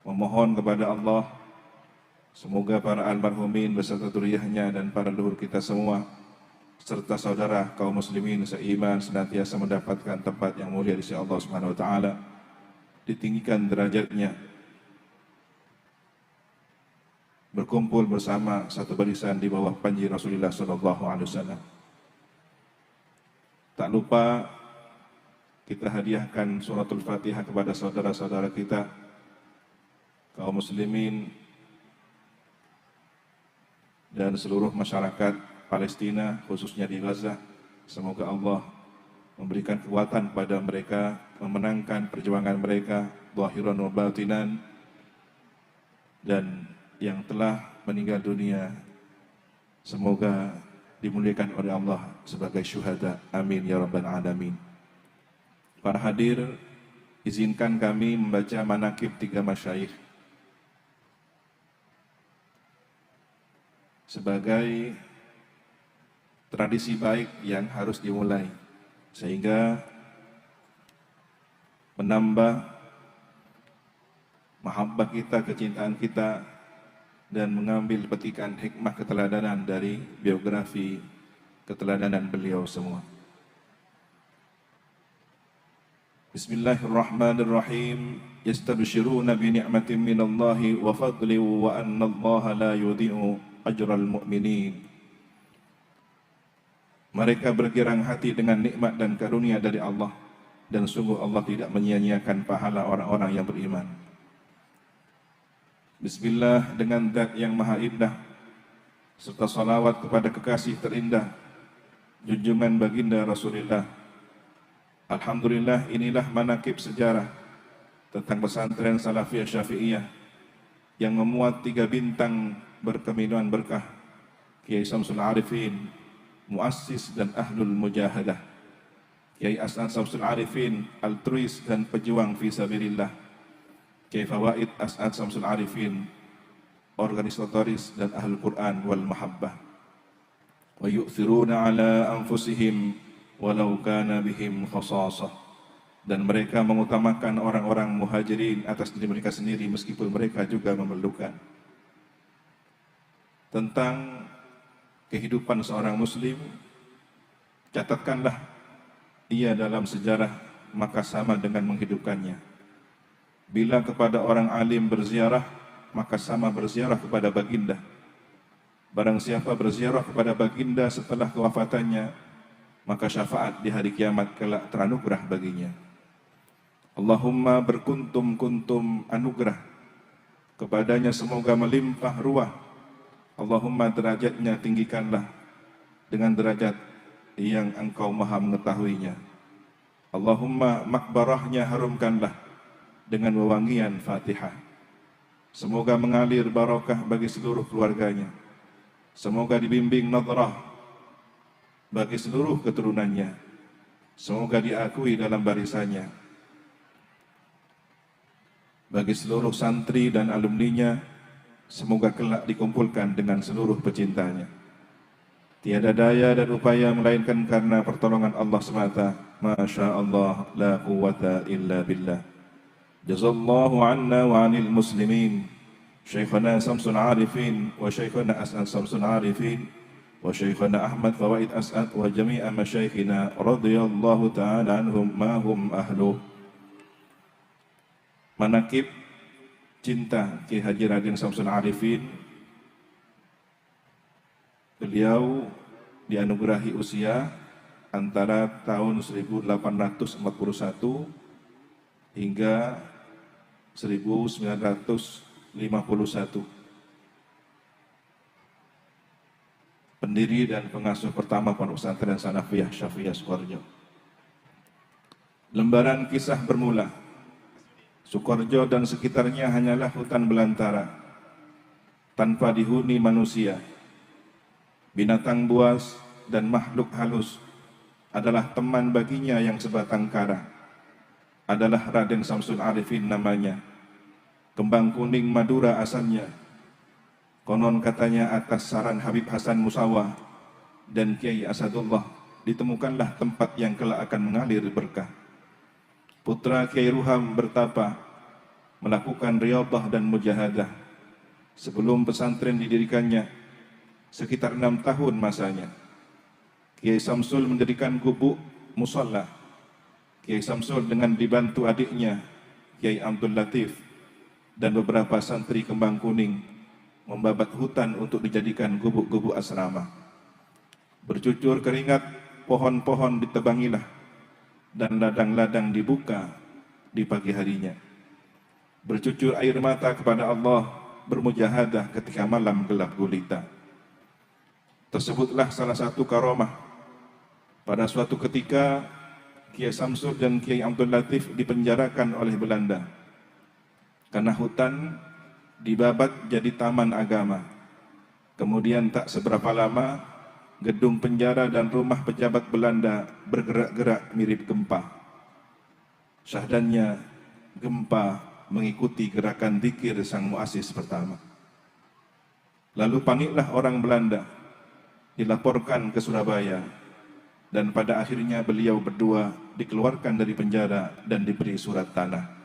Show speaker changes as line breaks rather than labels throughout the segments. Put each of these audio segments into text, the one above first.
memohon kepada Allah semoga para almarhumin beserta dzurriyyahnya dan para leluhur kita semua serta saudara kaum muslimin seiman senantiasa mendapatkan tempat yang mulia di sisi Allah Subhanahu wa taala, ditinggikan derajatnya, berkumpul bersama satu barisan di bawah panji Rasulullah sallallahu alaihi wasallam. Tak lupa kita hadiahkan suratul Fatihah kepada saudara-saudara kita kaum muslimin dan seluruh masyarakat Palestina, khususnya di Gaza. Semoga Allah memberikan kekuatan pada mereka, memenangkan perjuangan mereka zahiran wa batinan, dan yang telah meninggal dunia semoga dimuliakan oleh Allah sebagai syuhada. Amin ya rabbal alamin. Para hadir, izinkan kami membaca manaqib 3 masyayikh sebagai tradisi baik yang harus dimulai, sehingga menambah mahabbah kita, kecintaan kita, dan mengambil petikan hikmah keteladanan dari biografi keteladanan beliau semua. Bismillahirrahmanirrahim. Yastabshiruna bi ni'matin minallahi wa fadli wa anna Allaha la yudhi'u ajral mu'minin. Mereka bergirang hati dengan nikmat dan karunia dari Allah, dan sungguh Allah tidak menyia-nyiakan pahala orang-orang yang beriman. Bismillah, dengan zat yang maha indah, serta salawat kepada kekasih terindah, junjungan baginda Rasulullah. Alhamdulillah, inilah manaqib sejarah tentang pesantren Salafiyah Syafi'iyah yang memuat 3 bintang berkeminuan berkah, Kiai Samsul Arifin, muassis dan ahlul mujahadah, Kiai As'ad Samsul Arifin, altruis dan pejuang fi sabilillah, Kiai Fawaid As'ad Samsul Arifin, organisatoris dan ahlul Quran wal mahabbah. Wa yu'thiruna ala anfusihim walau kana bihim khasasah. Dan mereka mengutamakan orang-orang muhajirin atas diri mereka sendiri meskipun mereka juga memerlukan. Tentang kehidupan seorang muslim, catatkanlah ia dalam sejarah, maka sama dengan menghidupkannya. Bila kepada orang alim berziarah, maka sama berziarah kepada baginda. Barang siapa berziarah kepada baginda setelah kewafatannya, maka syafaat di hari kiamat kelak teranugerah baginya. Allahumma berkuntum anugerah kepadanya semoga melimpah ruah. Allahumma derajatnya tinggikanlah dengan derajat yang engkau maha mengetahuinya. Allahumma makbarahnya harumkanlah dengan wewangian Fatihah. Semoga mengalir barakah bagi seluruh keluarganya. Semoga dibimbing nadrah bagi seluruh keturunannya. Semoga diakui dalam barisannya. Bagi seluruh santri dan alumninya, semoga kelak dikumpulkan dengan seluruh pecintanya. Tiada daya dan upaya melainkan karena pertolongan Allah semata. Masya Allah, la quwwata illa billah. Jazallahu anna wa anil muslimin Syekhana Samsul Arifin wa Syekhana As'ad Samsul Arifin wa Syekhana Ahmad Fawaid As'ad wa jami'a masyaikhina radhiyallahu ta'ala anhum ma hum ahluh. Manaqib cinta Ki Haji Raden Samsul Arifin. Beliau dianugerahi usia antara tahun 1841 hingga 1951. Pendiri dan pengasuh pertama Pondok Pesantren Salafiyah Syafi'iyah Sukoharjo. Lembaran kisah bermula. Sukoharjo dan sekitarnya hanyalah hutan belantara, tanpa dihuni manusia. Binatang buas dan makhluk halus adalah teman baginya yang sebatang kara. Adalah Raden Samsul Arifin namanya. Kembang kuning Madura asalnya. Konon katanya atas saran Habib Hasan Musawah dan Kiai Asadullah ditemukanlah tempat yang kelak akan mengalir berkah. Putra Kiai Ruham bertapa melakukan riyadhah dan mujahadah. Sebelum pesantren didirikannya, sekitar 6 tahun masanya, Kiai Samsul mendirikan gubuk musalla. Kiai Samsul dengan dibantu adiknya, Kiai Abdul Latif, dan beberapa santri Kembang Kuning, membabat hutan untuk dijadikan gubuk-gubuk asrama. Bercucur keringat, pohon-pohon ditebangilah, dan ladang-ladang dibuka di pagi harinya. Bercucur air mata kepada Allah, bermujahadah ketika malam gelap gulita. Tersebutlah salah satu karomah. Pada suatu ketika, Kiai Samsul dan Kiai Abdul Latif dipenjarakan oleh Belanda karena hutan dibabat jadi taman agama. Kemudian tak seberapa lama, gedung penjara dan rumah pejabat Belanda bergerak-gerak mirip gempa. Syahdannya gempa mengikuti gerakan zikir sang muassis pertama. Lalu paniklah orang Belanda, dilaporkan ke Surabaya, dan pada akhirnya beliau berdua dikeluarkan dari penjara dan diberi surat tanah.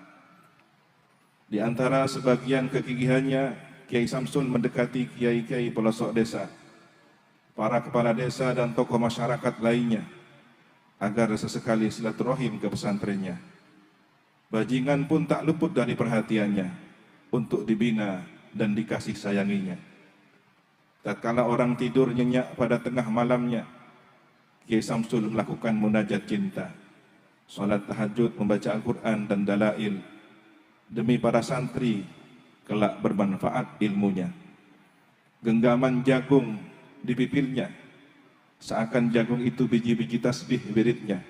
Di antara sebagian kegigihannya, Kiai Samsul mendekati kiai-kiai pelosok desa, para kepala desa dan tokoh masyarakat lainnya, agar sesekali silaturahim ke pesantrennya. Bajingan pun tak luput dari perhatiannya untuk dibina dan dikasih sayanginya. Tatkala orang tidur nyenyak pada tengah malamnya, Kiai Samsul melakukan munajat cinta, salat tahajud, membaca Al-Quran dan dalail, demi para santri kelak bermanfaat ilmunya. Genggaman jagung di bibirnya, seakan jagung itu biji-biji tasbih wiridnya.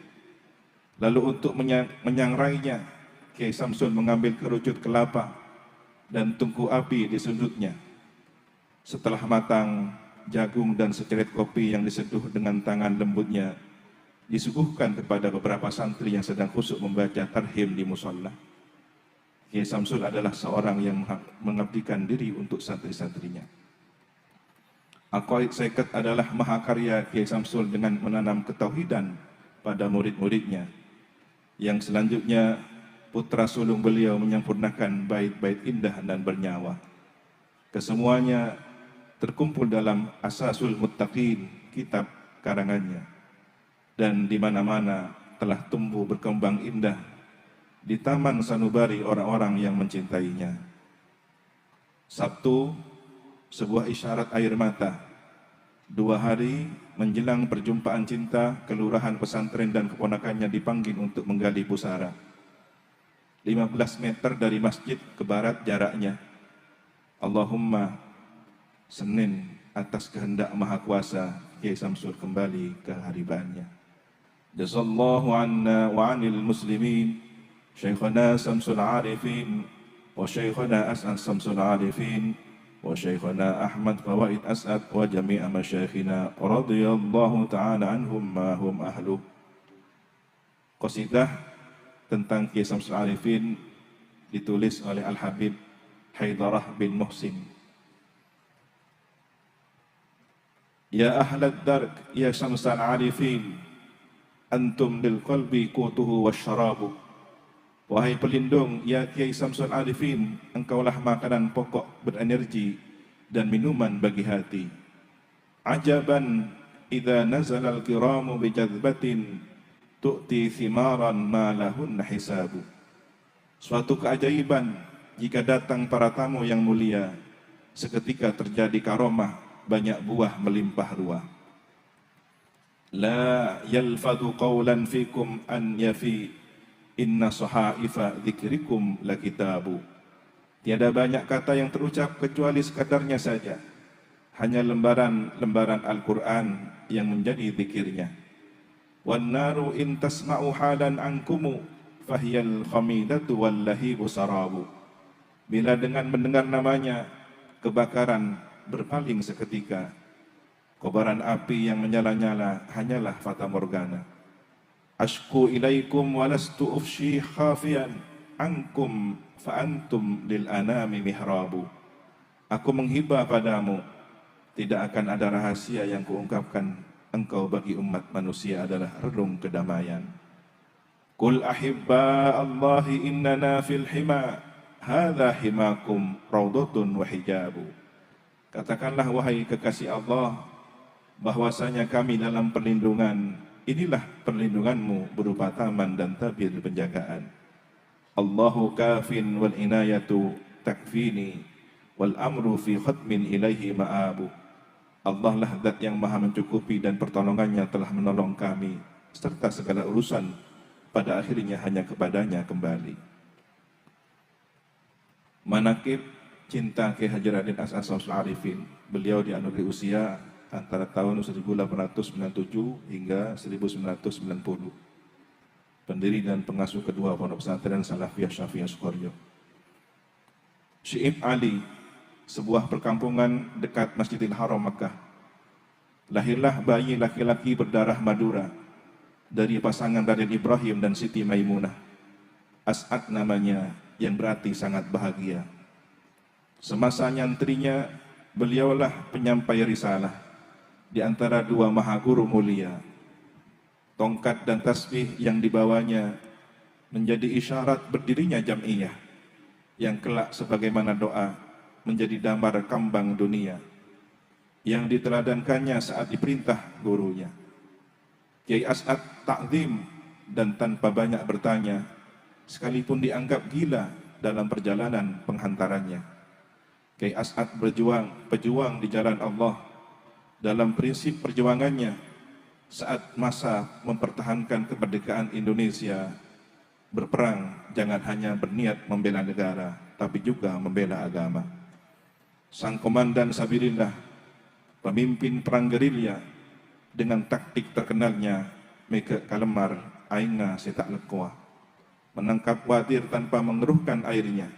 Lalu untuk menyangrainya, Kiai Samsul mengambil kerucut kelapa dan tungku api di sudutnya. Setelah matang, jagung dan seceret kopi yang diseduh dengan tangan lembutnya disuguhkan kepada beberapa santri yang sedang khusyuk membaca tarhim di musalla. Kiai Samsul adalah seorang yang mengabdikan diri untuk santri-santrinya. Aqaid Saikat adalah mahakarya Kiai Samsul dengan menanam ketauhidan pada murid-muridnya, yang selanjutnya putra sulung beliau menyempurnakan bait-bait indah dan bernyawa. Kesemuanya terkumpul dalam Asasul Muttaqin, kitab karangannya, dan di mana-mana telah tumbuh berkembang indah di taman sanubari orang-orang yang mencintainya. Sabtu, sebuah isyarat air mata. 2 hari menjelang perjumpaan cinta, kelurahan pesantren dan keponakannya dipanggil untuk menggali pusara. 15 meter dari masjid ke barat jaraknya. Allahumma, Senin, atas kehendak Maha Kuasa, Kiai Samsul kembali ke haribannya. Jazallahu anna wa anil muslimin, Syekhana Samsul Arifin, wa Syekhana As'ad Samsul Arifin, wa Syekhana Ahmad Fawaid As'ad, wa jami'a masyayikhina radhiyallahu ta'ala anhum ma hum ahlu. Qasidah tentang Kiai Samsul Arifin ditulis oleh Al-Habib Haidarah bin Muhsin. Ya ahlad dark, ya Samsul Arifin, antum lil qalbi qutuhu wasyarabu. Wahai pelindung, ya Kiai Samsul Arifin, engkaulah makanan pokok berenergi dan minuman bagi hati. Ajaban idza nazala al-kiramu bi jadbatin tu'ti thimaran ma lahun hisabu. Suatu keajaiban jika datang para tamu yang mulia, seketika terjadi karomah, banyak buah melimpah ruah. La yalfadu qawlan fikum an yafi, inna sahaifa dzikrikum lakitabu. Tiada banyak kata yang terucap kecuali sekadarnya saja, hanya lembaran-lembaran Al-Quran yang menjadi zikirnya. Wan naru in tasma'u halan ankumu, fahiyal khamidatu wal lahibu sarabu. Bila dengan mendengar namanya, kebakaran berpaling seketika. Kobaran api yang menyala-nyala hanyalah fata morgana. Ashku ilaikum walastu ufshi khafian ankum fa antum lil anami mihrabu. Aku menghibah padamu, tidak akan ada rahasia yang kuungkapkan, engkau bagi umat manusia adalah relung kedamaian. Qul ahibba Allahi innana fil hima, hadza himakum raudhatun wa hijabu. Katakanlah wahai kekasih Allah, bahwasanya kami dalam perlindungan, inilah perlindunganmu berupa taman dan tabir penjagaan. Allahu kafin wal inayatu takfini wal amru fi khatmin ilaihi ma'abu. Allah lah zat yang maha mencukupi dan pertolongannya telah menolong kami, serta segala urusan pada akhirnya hanya kepadanya kembali. Manaqib cinta Ki Haji Raden As'ad Syamsul Arifin. Beliau dianugerahi usia antara tahun 1897 hingga 1990. Pendiri dan pengasuh kedua Pondok Pesantren Salafiyah Syafi'iyah Sukoharjo. Syi'ib Ali, sebuah perkampungan dekat Masjidil Haram Makkah. Lahirlah bayi laki-laki berdarah Madura dari pasangan Raden Ibrahim dan Siti Maimunah. As'ad namanya, yang berarti sangat bahagia. Semasa nyantrinya, beliaulah penyampai risalah di antara dua maha guru mulia. Tongkat dan tasbih yang dibawanya menjadi isyarat berdirinya jam'iyah yang kelak sebagaimana doa menjadi damar kambang dunia yang diteladankannya saat diperintah gurunya. Kiai As'ad takzim dan tanpa banyak bertanya, sekalipun dianggap gila dalam perjalanan penghantarannya. Kiai As'ad pejuang di jalan Allah. Dalam prinsip perjuangannya saat masa mempertahankan kemerdekaan Indonesia, berperang jangan hanya berniat membela negara, tapi juga membela agama. Sang komandan Sabilillah, pemimpin perang gerilya, dengan taktik terkenalnya Meke Kalemar Aina Setak Lekwa, menangkap watir tanpa mengeruhkan airnya.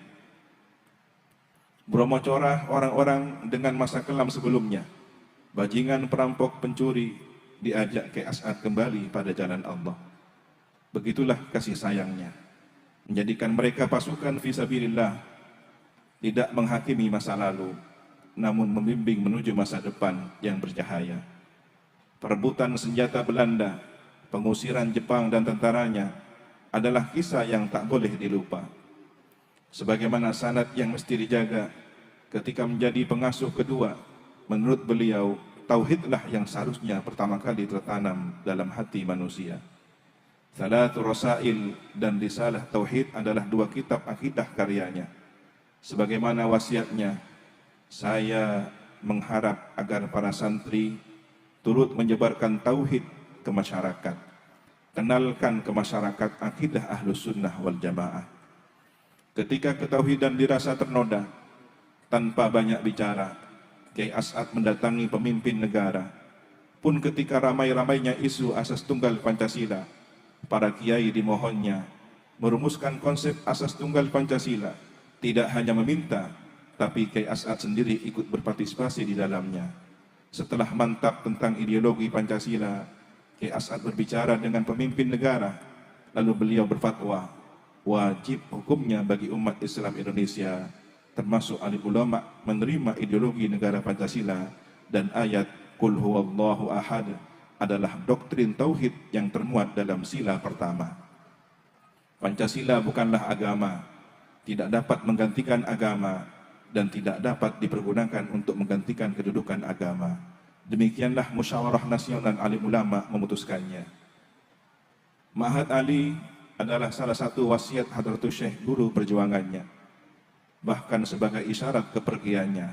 Bromo Corah orang-orang dengan masa kelam sebelumnya, bajingan perampok pencuri, diajak ke As'ad kembali pada jalan Allah. Begitulah kasih sayangnya, menjadikan mereka pasukan fisabilillah, tidak menghakimi masa lalu, namun membimbing menuju masa depan yang bercahaya. Perebutan senjata Belanda, pengusiran Jepang dan tentaranya adalah kisah yang tak boleh dilupa. Sebagaimana sanad yang mesti dijaga ketika menjadi pengasuh kedua, menurut beliau, tauhidlah yang seharusnya pertama kali tertanam dalam hati manusia. Salatu Rasail dan Risalah Tauhid adalah dua kitab akidah karyanya. Sebagaimana wasiatnya, saya mengharap agar para santri turut menyebarkan tauhid ke masyarakat. Kenalkan ke masyarakat akidah Ahlus Sunnah wal Jamaah. Ketika ketauhidan dirasa ternoda, tanpa banyak bicara, Kiai As'ad mendatangi pemimpin negara. Pun ketika ramai-ramainya isu asas tunggal Pancasila, para kiai dimohonnya merumuskan konsep asas tunggal Pancasila. Tidak hanya meminta, tapi Kiai As'ad sendiri ikut berpartisipasi di dalamnya. Setelah mantap tentang ideologi Pancasila, Kiai As'ad berbicara dengan pemimpin negara, lalu beliau berfatwa, wajib hukumnya bagi umat Islam Indonesia termasuk alim ulama menerima ideologi negara Pancasila, dan ayat Qul huwallahu ahad adalah doktrin tauhid yang termuat dalam sila pertama. Pancasila bukanlah agama, tidak dapat menggantikan agama, dan tidak dapat dipergunakan untuk menggantikan kedudukan agama. Demikianlah musyawarah nasional alim ulama memutuskannya. Ma'had Ali adalah salah satu wasiat Hadratus Syekh, guru perjuangannya. Bahkan sebagai isyarat kepergiannya,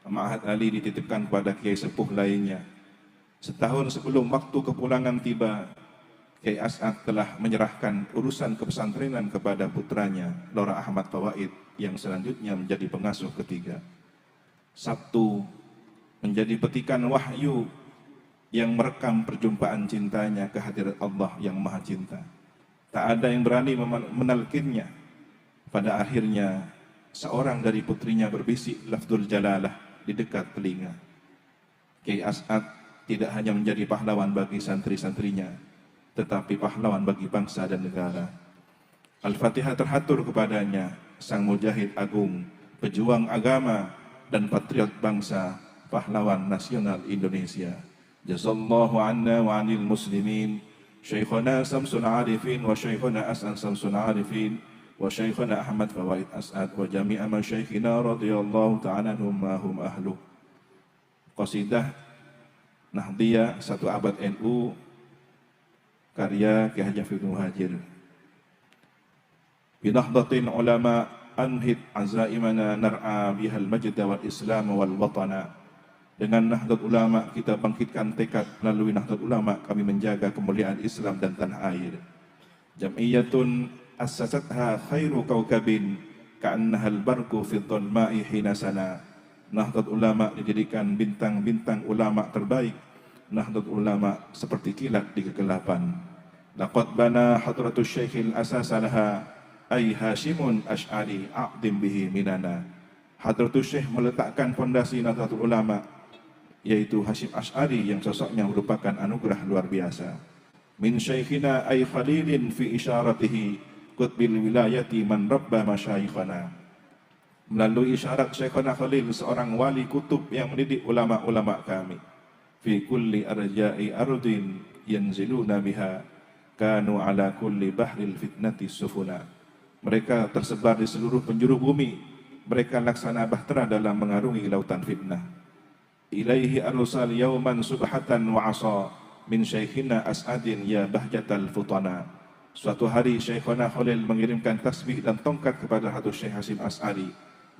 Ma'had Ali dititipkan kepada kiai sepuh lainnya. Setahun sebelum waktu kepulangan tiba, Kiai As'ad telah menyerahkan urusan kepesantrenan kepada putranya, Lora Ahmad Fawaid, yang selanjutnya menjadi pengasuh ketiga. Sabtu menjadi petikan wahyu yang merekam perjumpaan cintanya ke hadirat Allah yang Maha Cinta. Tak ada yang berani menalkinnya. Pada akhirnya, seorang dari putrinya berbisik lafzul jalalah di dekat telinga. Kiai As'ad tidak hanya menjadi pahlawan bagi santri-santrinya, tetapi pahlawan bagi bangsa dan negara. Al-Fatihah terhatur kepadanya, sang mujahid agung, pejuang agama dan patriot bangsa, pahlawan nasional Indonesia. Jazallahu anna wa anil muslimin, Syekhuna Samsul Arifin wa Syekhuna As'ad Samsul Arifin, wa Syekhana Ahmad Fawaid As'ad wa jami'a masyayikhina radhiyallahu ta'ala anhum ma hum ahlu. Qasidah Nahdiyah Satu Abad NU karya Ki Haji Hafidh Muhajir. Binahdatin ulama anhid azaimana nar'a bihal majda wal islam wal watana. Dengan Nahdlat Ulama kita bangkitkan tekad, melalui Nahdlat Ulama kami menjaga kemuliaan Islam dan tanah air. Jam'iyatun assasatha khairu kaukabin ka'annahal barku fi dhalma'i hinasana. Nahdlat Ulama dijadikan bintang-bintang ulama terbaik. Nahdlat Ulama seperti kilat di kegelapan. Laqad bana hadratus syekhil asasalaha ay Hashimun Ash'ari a'dim bihi minana. Hadratus Syekh meletakkan fondasi Nahdlatul Ulama, yaitu Hashim Ash'ari yang sosoknya merupakan anugerah luar biasa. Min syekhina ay khalilin fi isyaratihi qutbil wilayati man rabba masyayikhana. Melalui isyarat Syekhana Khalil, seorang wali kutub yang mendidik ulama-ulama kami. Fi kulli arja'i ardin yanziluna biha kanu ala kulli bahril fitnati sufuna. Mereka tersebar di seluruh penjuru bumi. Mereka laksana bahtera dalam mengarungi lautan fitnah. Ilaihi arsal yauman subhatan wa asa min syekhina as'adin ya bahjatal futana. Suatu hari Syekhana Khalil mengirimkan tasbih dan tongkat kepada Hadratus Syekh Hashim Ash'ari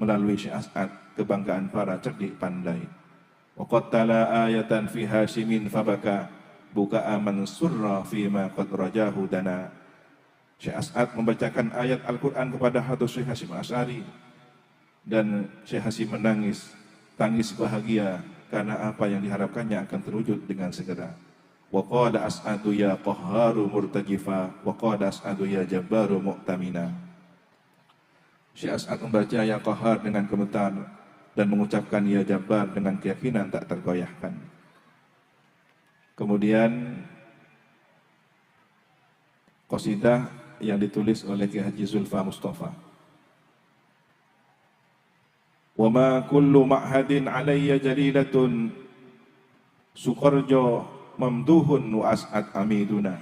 melalui Syekh As'ad, kebanggaan para cerdik pandai. Wa qad tala ayatan fi Hashimin fabaka buka'a man surra fi ma qad rajahu dana. Syekh As'ad membacakan ayat Al-Quran kepada Hadratus Syekh Hashim Ash'ari dan Syekh Hashim menangis, tangis bahagia karena apa yang diharapkannya akan terwujud dengan segera. Wa qala as'adu ya qahharu murtajifa wa qala as'adu ya jabbaru mu'tamina. Syekh As'ad membaca ya qahhar dengan gemetar dan mengucapkan ya jabbar dengan keyakinan tak tergoyahkan. Kemudian qasidah yang ditulis oleh Ki Haji Zulfa Mustafa. Wa ma kullu ma'hadin alayya jalilatun Sukarjo mamduhun wa as'ad amiduna.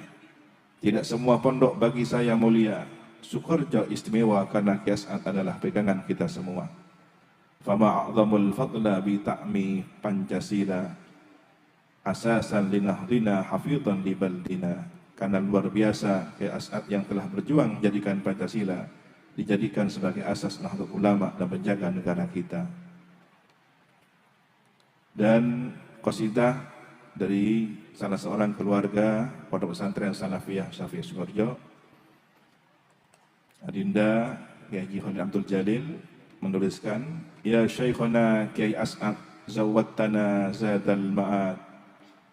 Tidak semua pondok bagi saya mulia. Sukarjo istimewa karena Ki As'ad adalah pegangan kita semua. Fama a'zamul fadla bi ta'mi Pancasila asasan linahdina hafidhan li baldina. Karena luar biasa Ki As'ad yang telah berjuang menjadikan Pancasila dijadikan sebagai asas Nahdlatul Ulama dan menjaga negara kita. Dan qasidah dari salah seorang keluarga Pondok Pesantren Salafiyah Syafii Sukoharjo, Adinda Kiai Haji Khalil Abdul Jalil menuliskan, ya Syekhana Kiai As'ad zawwattana zadal ma'ad.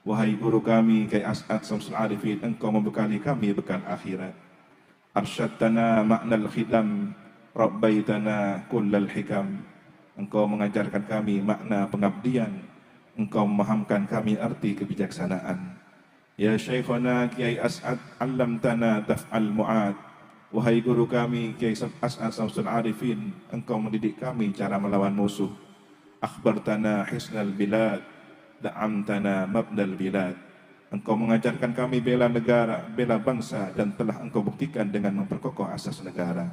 Wahai guru kami Kiai As'ad Samsul Arifin, engkau membekali kami bekal akhirat. Arsyadtana ma'nal khidam rabbaitana kullal hikam. Engkau mengajarkan kami makna pengabdian, engkau memahamkan kami arti kebijaksanaan. Ya Syekhana Kiai As'ad allamtana taf'al mu'ad. Wahai guru kami Kiai As'ad Samsul Arifin, engkau mendidik kami cara melawan musuh. Akhbartana hisnal bilad da'amtana mabnal bilad. Engkau mengajarkan kami bela negara, bela bangsa, dan telah engkau buktikan dengan memperkokoh asas negara.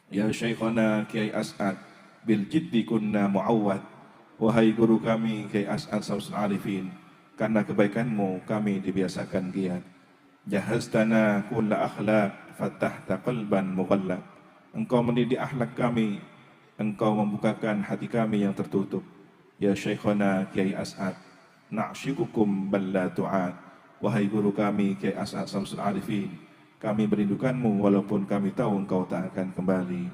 Ya Syekhana Kiai As'ad bil jiddi kunna mu'awwad. Wahai guru kami Kiai As'ad Samsul Arifin, karena kebaikanmu kami dibiasakan giat. Jahaztana kulla akhlaq fatahta qalban mughallaq. Engkau mendidik akhlak kami, engkau membukakan hati kami yang tertutup. Ya Syekhana Kiai As'ad na'syikukum balla tu'ad. Wahai guru kami Kiai As'ad Samsul Arifin, kami merindukanmu walaupun kami tahu engkau tak akan kembali.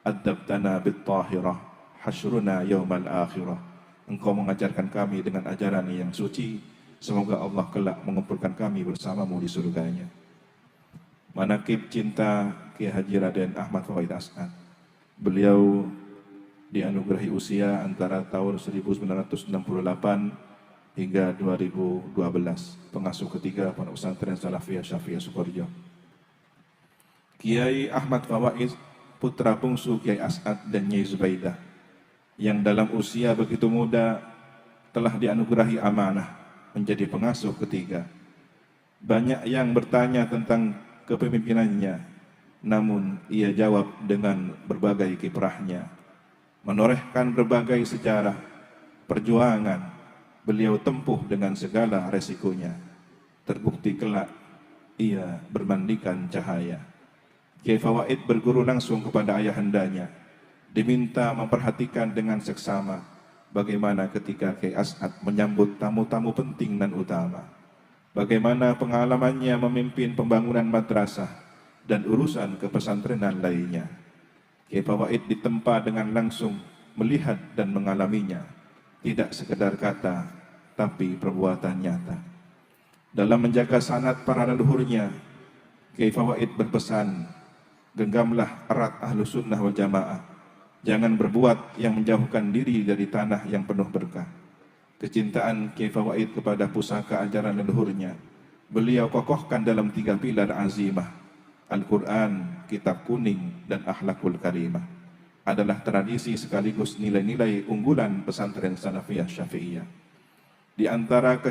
Adabtana bit tahirah hasyruna yaumal akhirah. Engkau mengajarkan kami dengan ajaran yang suci, semoga Allah kelak mengumpulkan kami bersamamu di surganya. Manaqib cinta Kiai Haji Raden Ahmad Fawaid As'ad. Beliau dianugerahi usia antara tahun 1968 hingga 2012, pengasuh ketiga Pondok Pesantren Salafiyah Syafii Sukoharjo. Kiai Ahmad Fawaid, putra bungsu Kiai As'ad dan Nyai Zubaidah, yang dalam usia begitu muda telah dianugerahi amanah menjadi pengasuh ketiga. Banyak yang bertanya tentang kepemimpinannya, namun ia jawab dengan berbagai kiprahnya. Menorehkan berbagai sejarah perjuangan beliau tempuh dengan segala resikonya. Terbukti kelak ia bermandikan cahaya. Kiai Fawaid berguru langsung kepada ayahandanya, diminta memperhatikan dengan seksama bagaimana ketika Kiai As'ad menyambut tamu-tamu penting dan utama, bagaimana pengalamannya memimpin pembangunan madrasah dan urusan kepesantrenan lainnya. Kiai Fawaid ditempa dengan langsung melihat dan mengalaminya, tidak sekedar kata, tapi perbuatan nyata. Dalam menjaga sanad para leluhurnya, Kiai Fawaid berpesan, genggamlah erat ahlu sunnah wal jamaah. Jangan berbuat yang menjauhkan diri dari tanah yang penuh berkah. Kecintaan Kiai Fawaid kepada pusaka ajaran leluhurnya, beliau kokohkan dalam 3 pilar azimah. Al-Quran, Kitab Kuning, dan Akhlakul Karimah adalah tradisi sekaligus nilai-nilai unggulan pesantren Salafiyah Syafi'iyah. Di antara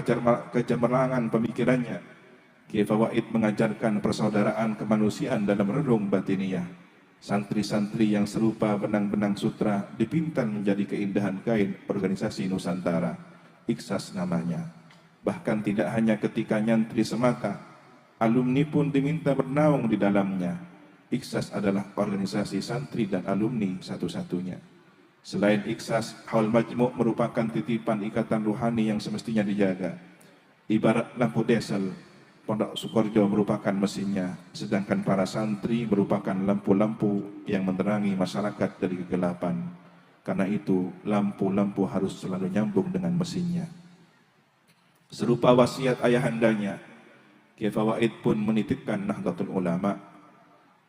kecemerlangan pemikirannya, Kiai Fawaid mengajarkan persaudaraan kemanusiaan dalam relung batiniyah. Santri-santri yang serupa benang-benang sutra dipintal menjadi keindahan kain organisasi Nusantara, Iksas namanya. Bahkan tidak hanya ketika nyantri semata, alumni pun diminta bernaung di dalamnya. Iksas adalah organisasi santri dan alumni satu-satunya. Selain Iksas, Haul Majmu' merupakan titipan ikatan ruhani yang semestinya dijaga. Ibarat lampu diesel, Pondok Sukorejo merupakan mesinnya, sedangkan para santri merupakan lampu-lampu yang menerangi masyarakat dari kegelapan. Karena itu, lampu-lampu harus selalu nyambung dengan mesinnya. Serupa wasiat ayahandanya, Kiai Fawaid pun menitipkan Nahdlatul Ulama,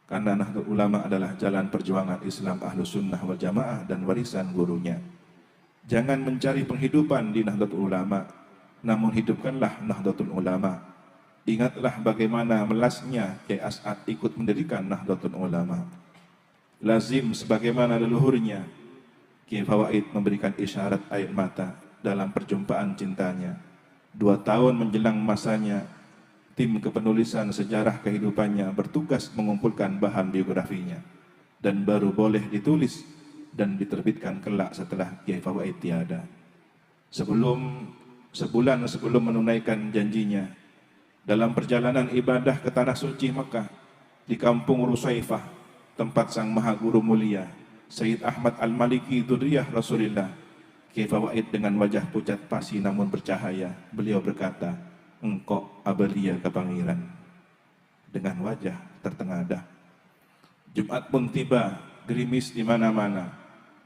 karena Nahdlatul Ulama adalah jalan perjuangan Islam Ahlus Sunnah wal Jamaah dan warisan gurunya. Jangan mencari penghidupan di Nahdlatul Ulama, namun hidupkanlah Nahdlatul Ulama. Ingatlah bagaimana melasnya Kiai As'ad ikut mendirikan Nahdlatul Ulama. Lazim sebagaimana leluhurnya, Kiai Fawaid memberikan isyarat air mata dalam perjumpaan cintanya. 2 tahun menjelang masanya, tim kepenulisan sejarah kehidupannya bertugas mengumpulkan bahan biografinya, dan baru boleh ditulis dan diterbitkan kelak setelah Kiai Fawaid tiada. Sebulan sebelum menunaikan janjinya, dalam perjalanan ibadah ke Tanah Suci Mekah, di kampung Rusaifah, tempat Sang Maha Guru Mulia, Sayyid Ahmad Al-Maliki Dzurriyyah Rasulillah, Kiai Fawaid dengan wajah pucat pasi namun bercahaya, beliau berkata, engkau abalia kepangiran, dengan wajah tertengadah. Jumat pun tiba, gerimis di mana-mana.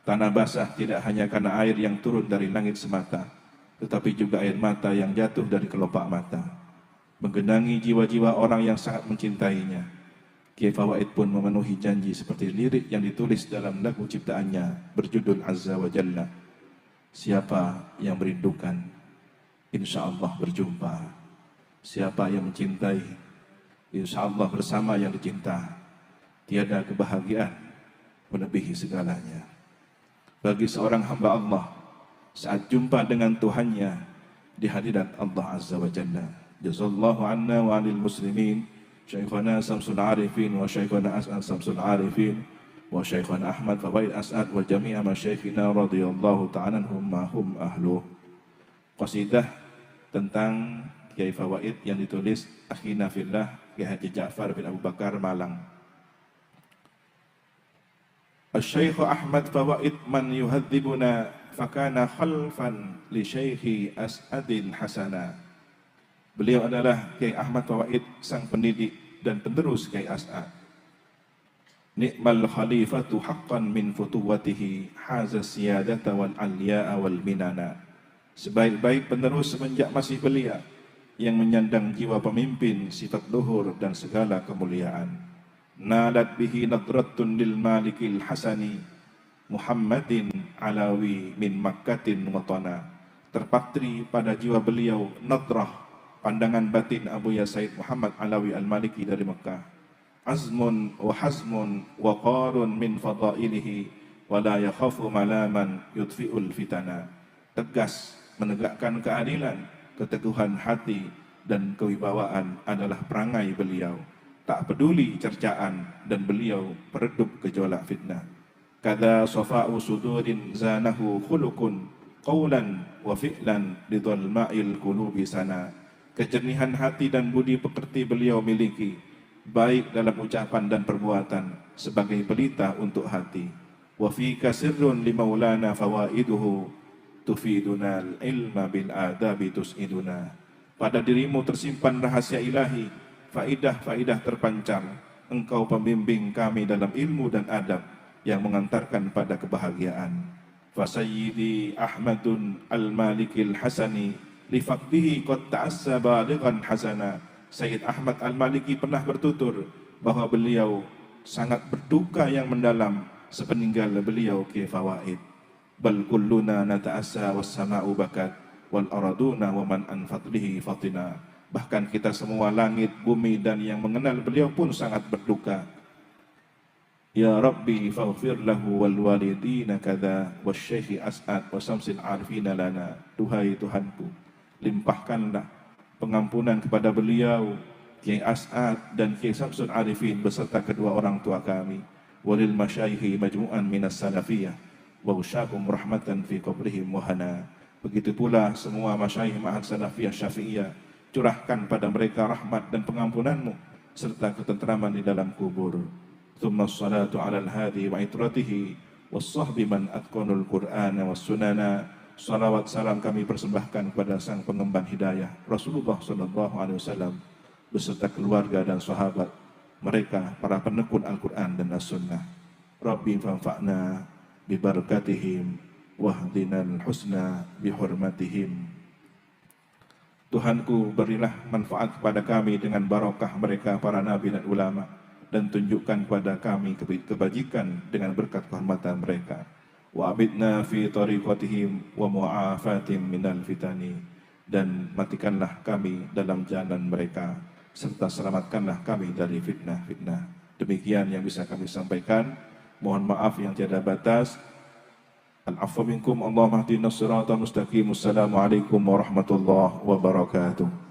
Tanah basah tidak hanya karena air yang turun dari langit semata, tetapi juga air mata yang jatuh dari kelopak mata, menggenangi jiwa-jiwa orang yang sangat mencintainya. Kiai Fawaid pun memenuhi janji seperti lirik yang ditulis dalam lagu ciptaannya berjudul Azza wa Jalla. Siapa yang merindukan, insya Allah berjumpa. Siapa yang mencintai, insya Allah bersama yang dicinta. Tiada kebahagiaan melebihi segalanya bagi seorang hamba Allah saat jumpa dengan Tuhannya di hadirat Allah Azza wa Jalla. Jazallahu anna wa anil muslimin Syekhana Samsul Arifin wa Syekhana As'ad Samsul Arifin wa Syekhana Ahmad Fawaid As'ad wa jami'a masyayikhina radhiyallahu ta'ala anhum ma hum ahluh. Qasidah tentang Kiai Fawaid yang ditulis akhina fillah Kiai Haji Ja'far bin Abu Bakar Malang. Asy-Syaikh Ahmad Fawaid man yuhadzibuna fakana khalfan li Syaikhi As'adin Hasana. Beliau adalah Kiai Ahmad Fawaid, sang pendidik dan penerus Kiai As'ad. Ni'mal khalifatu haqqan min futuwatihi haza siyadata wal alya'a wal minana. Sebaik-baik penerus semenjak masih belia, yang menyandang jiwa pemimpin, sifat luhur dan segala kemuliaan. Nalat bihi nadratun lil malikil hasani Muhammadin alawi min Makkatin watana. Terpatri pada jiwa beliau nadrah, pandangan batin Abu Ya Said Muhammad Alawi Al-Maliki dari Mekah. Azmun wa hazmun wa qarun min fadailihi wa la yakhafu malaman yudfi'ul fitana. Tegas menegakkan keadilan, keteguhan hati dan kewibawaan adalah perangai beliau. tak peduli cercaan, dan beliau peredup gejolak fitnah. Kada safa'u sudurin zanahu khuluqun qawlan wa fi'lan lidhalma'il qulubi sana. Kejernihan hati dan budi pekerti beliau miliki, baik dalam ucapan dan perbuatan, sebagai pelita untuk hati. Wa fika sirrun li maulana fawaiduhu tufiduna al-ilma bil adabi tus'iduna. Pada dirimu tersimpan rahasia ilahi, faidah-faidah terpancar. Engkau pembimbing kami dalam ilmu dan adab yang mengantarkan pada kebahagiaan. Fasayyidi Ahmadun al-Malikil Hasani lifaqdihi qad ta'assa balighan hasana. Sayyid Ahmad al-Maliki pernah bertutur bahwa beliau sangat berduka yang mendalam sepeninggal beliau ke fawaid. Bal kulluna nata'assa was sama'u bakat wal araduna wa man an fadlihi fatina. Bahkan kita semua, langit, bumi, dan yang mengenal beliau pun sangat berduka. Ya Rabbi faghfir lahu wal walidina kadha wasyekhi as'ad wa samsil arifina lana. Duhai Tuhanku, limpahkanlah pengampunan kepada beliau, Kiai As'ad dan Kiai Samsul Arifin beserta kedua orang tua kami. Walil masyayikhi majmu'an minas salafiyah wa usyahum rahmatan fi qabrihim wahana. Begitu pula semua masyayikh ma'had salafiyah syafi'iyah, curahkan pada mereka rahmat dan pengampunanmu serta ketentraman di dalam kubur. Thumma salatu ala al-hadi wa itratihi was-sahbi man atqanul qur'ana was-sunana. Salawat salam kami persembahkan kepada sang pengemban hidayah Rasulullah sallallahu alaihi wasallam beserta keluarga dan sahabat mereka, para penekun Al-Quran dan As-Sunnah. Rabbi fanfa'na bibarakatihim wahdinal husna bihurmatihim. Tuhanku, berilah manfaat kepada kami dengan barakah mereka para nabi dan ulama, dan tunjukkan kepada kami kebajikan dengan berkat kehormatan mereka. Wa abidna fi tariqatihim wa mu'afatim minal fitani. Dan matikanlah kami dalam jalan mereka, serta selamatkanlah kami dari fitnah-fitnah. Demikian yang bisa kami sampaikan. Mohon maaf yang tiada batas. Al-afwa minkum, Allahumma hdina siratal mustaqim. Assalamualaikum warahmatullahi wabarakatuh.